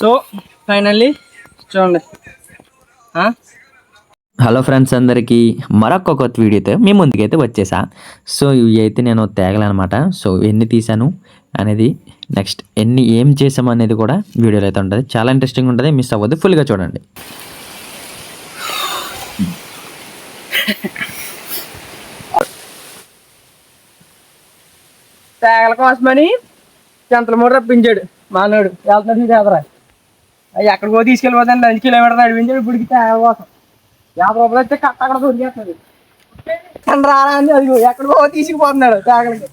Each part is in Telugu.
సో ఫైనల్లీ చూడండి. హలో ఫ్రెండ్స్, అందరికీ మరొక కొత్త వీడియోతో మీ ముందుకైతే వచ్చేసా. సో ఇవి అయితే నేను తేగలనమాట. సో ఎన్ని తీసాను అనేది, నెక్స్ట్ ఏం చేసాము అనేది కూడా వీడియోలో అయితే ఉంటుంది. చాలా ఇంట్రెస్టింగ్ ఉంటుంది, మిస్ అవ్వద్దు, ఫుల్గా చూడండి. తేగల కోసమని చెంతల మూడు రప్పించాడు మానవుడు. వెళ్తున్నాడు తేదరా అవి ఎక్కడికో తీసుకెళ్ళిపోతాను. 5 కిలోమీటర్లు నడిపించాడు ఇప్పటికి తేగల కోసం. 50 రూపాయలు అయితే కట్ట అక్కడ దొరికేస్తుంది. రారా అని అది ఎక్కడికో తీసుకుపోతున్నాడు తేగలకి.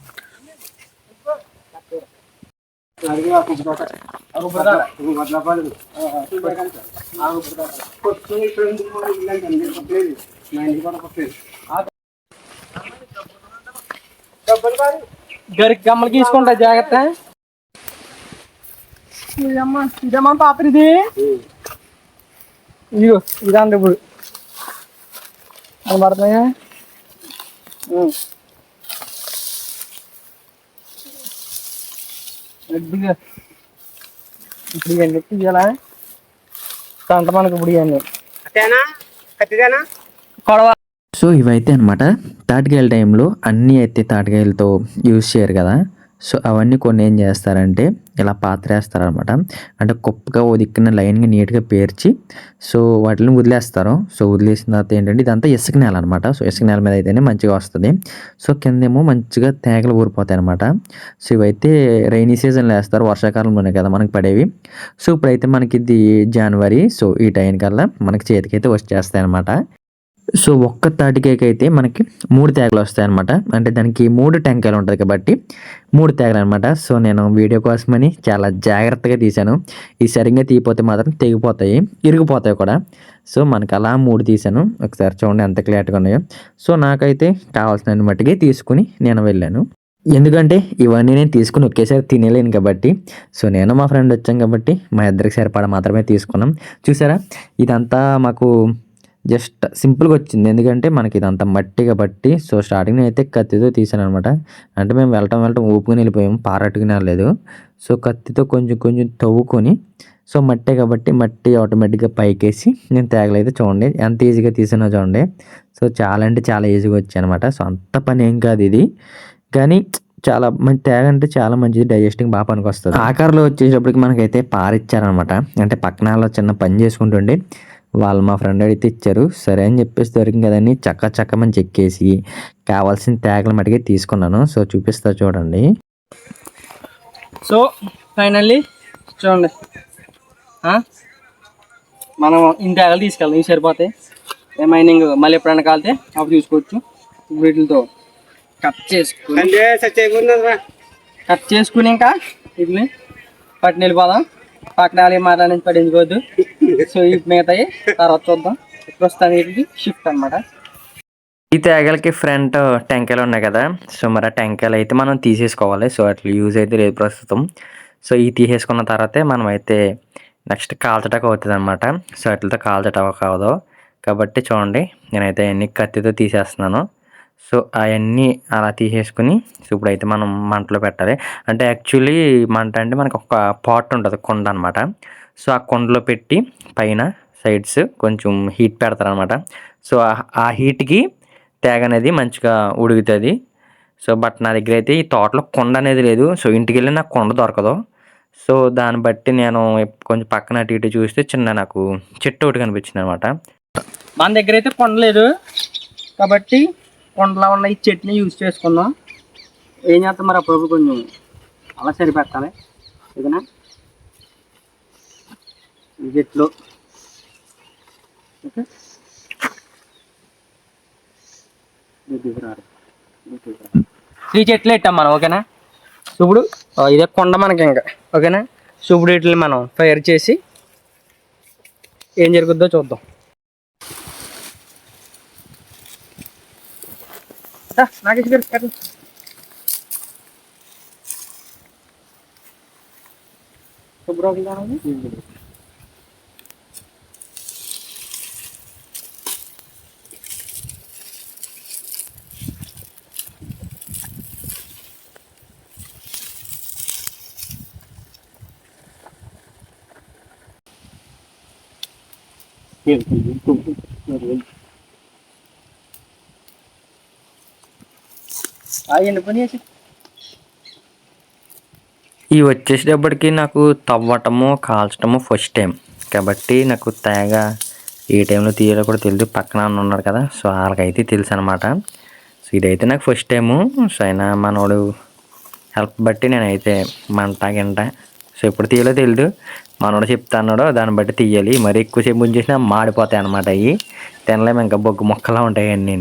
గరికి గమ్మలు తీసుకుంటా జాగ్రత్త. ఇదమ్మా పాత్ర, ఇది ఇదిగో ఇదండి. ఇప్పుడు పడుతున్నాయా? ఇప్పుడు ఇవన్నీ తీయాలా కంట మనకు. ఇప్పుడు ఇవన్నీ కొడవ. సో ఇవైతే అనమాట తాటికాయల టైంలో అన్నీ అయితే తాటికాయలతో యూజ్ చేయరు కదా. సో అవన్నీ కొన్ని ఏం చేస్తారంటే ఇలా పాత్రేస్తారనమాట. అంటే కుప్పగా ఓ దిక్కున లైన్గా నీట్గా పేర్చి సో వాటిని వదిలేస్తారు. సో వదిలేసిన తర్వాత ఏంటంటే ఇదంతా ఇసుక నేల అనమాట. సో ఇసుక నేల మీద అయితేనే మంచిగా వస్తుంది. సో కిందేమో మంచిగా తేగలు ఊరిపోతాయి అనమాట. సో ఇవైతే రైనీ సీజన్లో వేస్తారు, వర్షాకాలంలోనే కదా మనకి పడేవి. సో ఇప్పుడైతే మనకి ఇది జనవరి. సో ఈ టైం కల్లా మనకి చేతికైతే వచ్చేస్తాయి అనమాట. సో ఒక్క తాటికాయకి అయితే మనకి 3 తేగలు వస్తాయి అనమాట. అంటే దానికి 3 టెంకాయలు ఉంటుంది కాబట్టి 3 తేగలు అనమాట. సో నేను వీడియో కోసమని చాలా జాగ్రత్తగా తీశాను. ఈ సరిగ్గా తీయపోతే మాత్రం తెగిపోతాయి, ఇరిగిపోతాయి కూడా. సో మనకు అలా 3 తీశాను. ఒకసారి చూడండి ఎంత క్లియర్గా ఉన్నాయో. సో నాకైతే కావాల్సిన మట్టికి తీసుకుని నేను వెళ్ళాను. ఎందుకంటే ఇవన్నీ నేను తీసుకుని ఒకేసారి తినేలేను కాబట్టి. సో నేను మా ఫ్రెండ్ వచ్చాం కాబట్టి మా ఇద్దరికి సరిపడా మాత్రమే తీసుకున్నాం. చూసారా, ఇదంతా మాకు జస్ట్ సింపుల్గా వచ్చింది. ఎందుకంటే మనకి ఇదంతా మట్టి కాబట్టి. సో స్టార్టింగ్ అయితే కత్తితో తీసాను అనమాట. అంటే మేము వెళ్ళటం ఊపుకొని వెళ్ళిపోయాము, పారట్టుకునే లేదు. సో కత్తితో కొంచెం తవ్వుకొని, సో మట్టే కాబట్టి మట్టి ఆటోమేటిక్గా పైకేసి నేను తేగలైతే చూడండి ఎంత ఈజీగా తీసానో చూడండి. సో చాలా అంటే చాలా ఈజీగా వచ్చాయి అనమాట. సో అంత పని ఏం కాదు ఇది, కానీ చాలా మంచి తేగ అంటే చాలా మంచిది, డైజెస్టింగ్ బాగా పనికి వస్తుంది. ఆకారంలో వచ్చేటప్పటికి మనకైతే పారిచ్చారనమాట. అంటే పక్కన చిన్న పని చేసుకుంటుండే వాళ్ళు మా ఫ్రెండ్ అడిగితే ఇచ్చారు. సరే అని చెప్పేసి దొరికింది కదని చక్క మంచి చెక్కేసి కావాల్సిన తేగల మటుకే తీసుకున్నాను. సో చూపిస్తా చూడండి. సో ఫైనల్లీ చూడండి, మనం ఇన్ని తేగలు తీసుకెళ్దాం, ఇవి సరిపోతాయి. మైనింగ్ మళ్ళీ ఎప్పుడైనా కాలితే అప్పుడు చూసుకోవచ్చు. వీటితో కట్ చేసుకుని ఇంకా వీటిని పట్టిన వెళ్ళిపోదాం. పక్కన మాట్లాడి పట్టించుకోవద్దు. సో ఈ మిగతాయి తర్వాత చూద్దాం. ప్రస్తుతానికి షిఫ్ట్ అనమాట. ఈ తేగలకి ఫ్రంట్ టెంకాయలు ఉన్నాయి కదా. సో మరి ఆ టెంకాయలు అయితే మనం తీసేసుకోవాలి. సో అట్లా యూజ్ అయితే లేదు ప్రస్తుతం. సో ఈ తీసేసుకున్న తర్వాతే మనం అయితే నెక్స్ట్ కాల్చటకు అవుతుంది అనమాట. సో అట్లతో కాల్చటం కావదు కాబట్టి చూడండి, నేనైతే అన్ని కత్తితో తీసేస్తున్నాను. సో అవన్నీ అలా తీసేసుకుని సో ఇప్పుడైతే మనం మంటలో పెట్టాలి. అంటే యాక్చువల్లీ మంట అంటే మనకు ఒక పాట్ ఉంటుంది, కుండ అనమాట. సో ఆ కుండలో పెట్టి పైన సైడ్స్ కొంచెం హీట్ పెడతారనమాట. సో ఆ హీట్కి తేగ అనేది మంచిగా ఉడుకుతుంది. సో బట్ నా దగ్గర అయితే ఈ తోటలో కుండ అనేది లేదు. సో ఇంటికి వెళ్ళి నాకు కుండ దొరకదు. సో దాన్ని బట్టి నేను కొంచెం పక్కన అటు ఇటు చూస్తే చిన్న నాకు చెట్టు ఒకటి కనిపించింది అనమాట. మన దగ్గర అయితే కుండ లేదు కాబట్టి కొండలో ఉన్న ఈ చట్నీ యూజ్ చేసుకుందాం. ఏం చేస్తాం మరి అప్పుడు కొంచెం అలా సరిపెట్టాలి. ఓకేనా, ఈ చెట్లు ఓకే 3 చెట్లు పెట్టాం మనం. ఓకేనా, ఇప్పుడు ఇదే కొండ మనకి ఇంకా. ఓకేనా, సో ఇప్పుడు వీటిని మనం ఫైర్ చేసి ఏం జరుగుద్దో చూద్దాం. నాగేష్ గారు శుభ్రం. ఎండు పని చేసి ఇవి వచ్చేసేటప్పటికి నాకు తవ్వటము కాల్చడము ఫస్ట్ టైం కాబట్టి నాకు తేగ ఏ టైంలో తీయాలో కూడా తెలియదు. పక్కన ఉన్నారు కదా, సో వాళ్ళకైతే తెలుసు అనమాట. సో ఇదైతే నాకు ఫస్ట్ టైము. సో అయినా మనోడు హెల్ప్ బట్టి నేనైతే మంట గింట సో ఎప్పుడు తీయాలో తెలియదు. మనోడు చెప్తా అన్నాడో దాన్ని బట్టి తీయాలి. మరి ఎక్కువసేపు ఉంచేసినా మాడిపోతాయి అనమాట. అవి తినలేము, ఇంకా బొగ్గు మొక్కలా ఉంటాయి అన్నీ.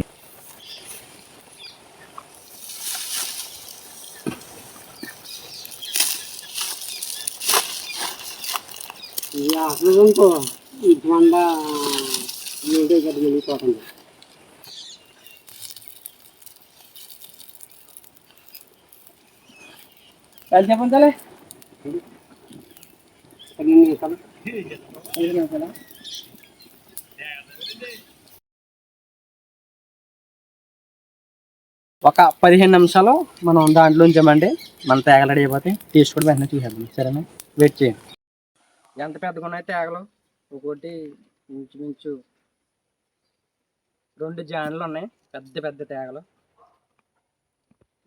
చెప్పండి ఒక 15 నిమిషాలు మనం దాంట్లో ఉంచామండి. మన తేగలు రెడీ అయిపోతే తీసుకొని వెంటనే చూసేద్దాం. సరేనా, వెయిట్ చేయండి. ఎంత పెద్దగా ఉన్నాయి తేగలు? ఒకటి ఇంచుమించు 2 జాన్లు ఉన్నాయి, పెద్ద పెద్ద తేగలు.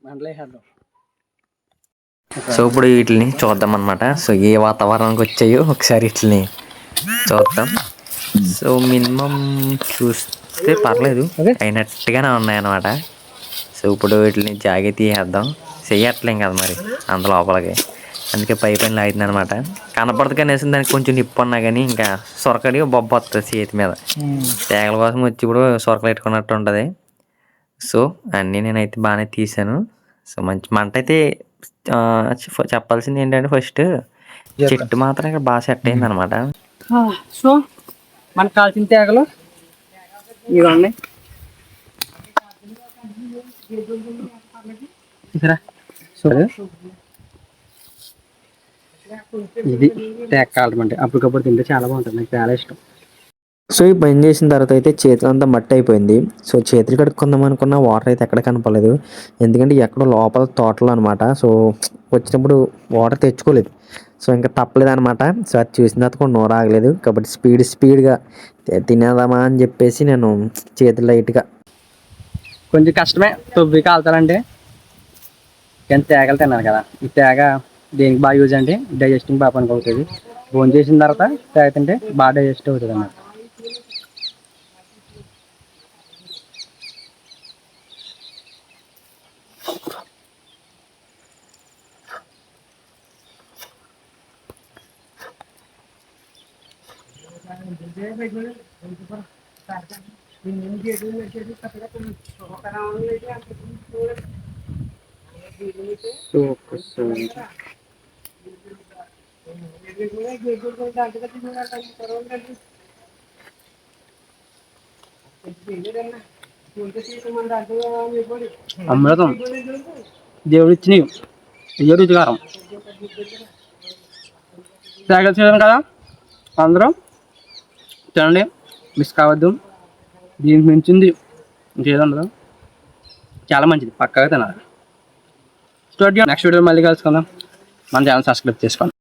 మంటలు వేసేద్దాం. సో ఇప్పుడు వీటిని చూద్దాం అనమాట. సో ఏ వాతావరణానికి వచ్చాయో ఒకసారి వీటిని చూద్దాం. సో మినిమం చూస్తే పర్లేదు, అయినట్టుగానే ఉన్నాయన్నమాట. సో ఇప్పుడు వీటిని జాగ్రత్త తీసేద్దాం. చెయ్యట్లేం కదా మరి అంత లోపలికి, అందుకే పై పైన లాగుతుంది అనమాట. కనపడదు కనేసి దానికి కొంచెం నిప్పు ఉన్నా కానీ ఇంకా సొరకడి బొబ్బ వస్తుంది చేతి మీద. తేగల కోసం వచ్చి ఇప్పుడు సొరకలు పెట్టుకున్నట్టు ఉంటుంది. సో అన్నీ నేనైతే బాగానే తీసాను. సో మంచి మంట అయితే చెప్పాల్సింది ఏంటంటే ఫస్ట్ చెట్టు మాత్రం ఇక్కడ బాగా సెట్ అయింది అనమాట. సో మనకు కాల్చిన తేగలు ఇవన్నీ ఇది తేగ కాలడం అంటే అప్పటికప్పుడు తింటే చాలా బాగుంటుంది, నాకు చాలా ఇష్టం. సో ఈ పని చేసిన తర్వాత అయితే చేతులు అంతా మట్టి అయిపోయింది. సో చేతులు కడుక్కుందాం అనుకున్న వాటర్ అయితే ఎక్కడ కనపడలేదు, ఎందుకంటే ఎక్కడో లోపల తోటలో అనమాట. సో వచ్చినప్పుడు వాటర్ తెచ్చుకోలేదు. సో ఇంకా తప్పలేదు అనమాట. సో అది చూసిన తర్వాత కూడా నోరు ఆగలేదు, కాబట్టి స్పీడ్గా తినేద్దామా అని చెప్పేసి నేను చేతులు లైట్గా కొంచెం కష్టమే తొవ్వి కాలుతారంటే, కానీ తేగలు తిన్నాను కదా. ఈ తేగ దేనికి బాగా యూజ్ అంటే డైజెస్టింగ్ బాగా పనికి అవుతుంది. భోజనం చేసిన తర్వాత తేగ తింటే బాగా డైజెస్ట్ అవుతుంది అన్నమాట. అమృతం దేవుడు ఇచ్చినవి, ఇయ్య రుచికారం. తేగలు చేయడం కదా, అందరూ తినండి, మిస్ కావద్దు. దీనికి మించింది ఇంకేదో ఉండదు, చాలా మంచిది, పక్కాగా తినాలి. నెక్స్ట్ వీడియో మళ్ళీ కలుసుకుందాం. మన ఛానల్ సబ్స్క్రైబ్ చేసుకోండి.